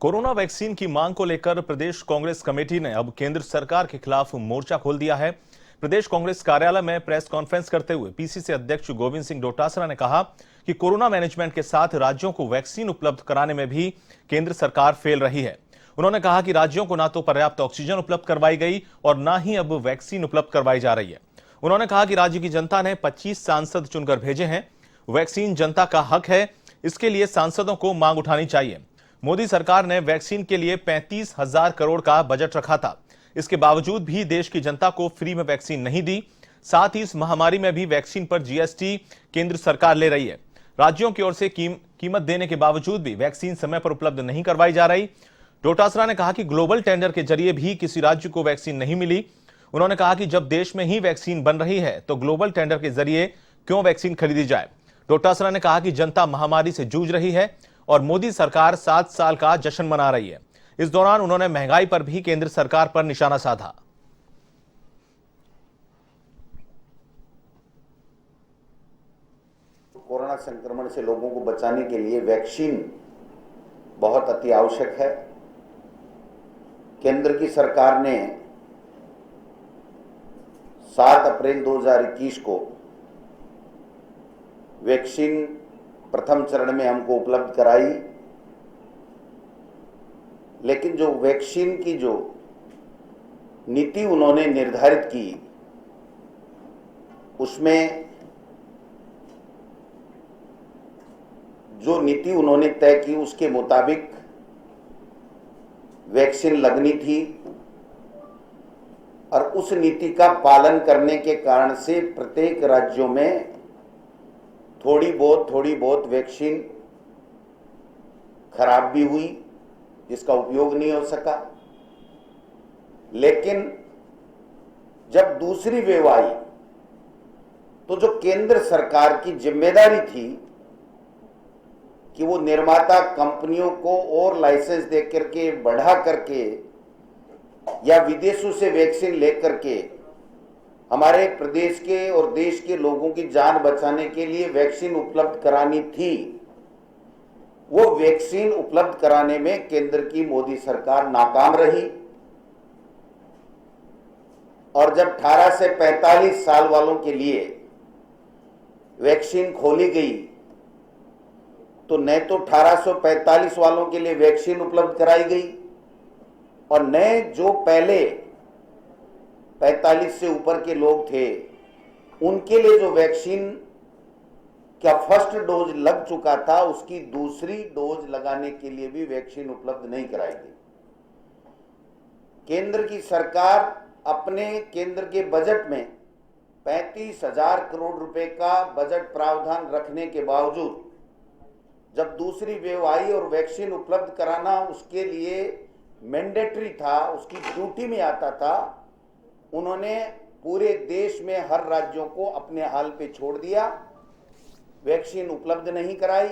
Corona vaccine की मांग को लेकर प्रदेश कांग्रेस कमेटी ने अब केंद्र सरकार के खिलाफ मोर्चा खोल दिया है। प्रदेश कांग्रेस कार्यालय में प्रेस कॉन्फ्रेंस करते हुए पीसीसी अध्यक्ष गोविंद सिंह डोटासरा ने कहा कि कोरोना मैनेजमेंट के साथ राज्यों को वैक्सीन उपलब्ध कराने में भी केंद्र सरकार फेल रही है। उन्होंने कहा कि राज्यों को ना तो पर्याप्त ऑक्सीजन उपलब्ध करवाई गई और ना ही अब वैक्सीन उपलब्ध करवाई जा रही है। उन्होंने कहा कि राज्य की जनता ने 25 सांसद चुनकर भेजे हैं। वैक्सीन जनता का हक है, इसके लिए सांसदों को मांग उठानी चाहिए। मोदी सरकार ने वैक्सीन के लिए 35,000 करोड़ का बजट रखा था। इसके बावजूद भी देश की जनता को फ्री में वैक्सीन नहीं दी। साथ ही इस महामारी में भी वैक्सीन पर जीएसटी केंद्र सरकार ले रही है। राज्यों की ओर से कीमत देने के बावजूद भी वैक्सीन समय पर उपलब्ध नहीं करवाई जा रही। डोटासरा ने कहा कि ग्लोबल टेंडर के जरिए भी किसी राज्य को वैक्सीन नहीं मिली। उन्होंने कहा कि जब देश में ही वैक्सीन बन रही है तो ग्लोबल टेंडर के जरिए क्यों वैक्सीन खरीदी जाए। डोटासरा ने कहा कि जनता महामारी से जूझ रही है और मोदी सरकार 7 साल का जश्न मना रही है। इस दौरान उन्होंने महंगाई पर भी केंद्र सरकार पर निशाना साधा। कोरोना संक्रमण से लोगों को बचाने के लिए वैक्सीन बहुत अति आवश्यक है। केंद्र की सरकार ने 7 अप्रैल 2021 को वैक्सीन प्रथम चरण में हमको उपलब्ध कराई, लेकिन जो वैक्सीन की जो नीति उन्होंने निर्धारित की उसमें जो नीति उन्होंने तय की उसके मुताबिक वैक्सीन लगनी थी और उस नीति का पालन करने के कारण से प्रत्येक राज्यों में थोड़ी बहुत वैक्सीन खराब भी हुई, जिसका उपयोग नहीं हो सका। लेकिन जब दूसरी वेव आई तो जो केंद्र सरकार की जिम्मेदारी थी कि वो निर्माता कंपनियों को और लाइसेंस दे करके बढ़ा करके या विदेशों से वैक्सीन लेकर के हमारे प्रदेश के और देश के लोगों की जान बचाने के लिए वैक्सीन उपलब्ध करानी थी, वो वैक्सीन उपलब्ध कराने में केंद्र की मोदी सरकार नाकाम रही। और जब 18 से 45 साल वालों के लिए वैक्सीन खोली गई तो न तो 1845 वालों के लिए वैक्सीन उपलब्ध कराई गई और न जो पहले 45 से ऊपर के लोग थे उनके लिए जो वैक्सीन का फर्स्ट डोज लग चुका था उसकी दूसरी डोज लगाने के लिए भी वैक्सीन उपलब्ध नहीं कराई गई। केंद्र की सरकार अपने केंद्र के बजट में 35,000 करोड़ रुपए का बजट प्रावधान रखने के बावजूद जब दूसरी वेव आई और वैक्सीन उपलब्ध कराना उसके लिए मैंडेटरी था, उसकी ड्यूटी में आता था, उन्होंने पूरे देश में हर राज्यों को अपने हाल पे छोड़ दिया, वैक्सीन उपलब्ध नहीं कराई।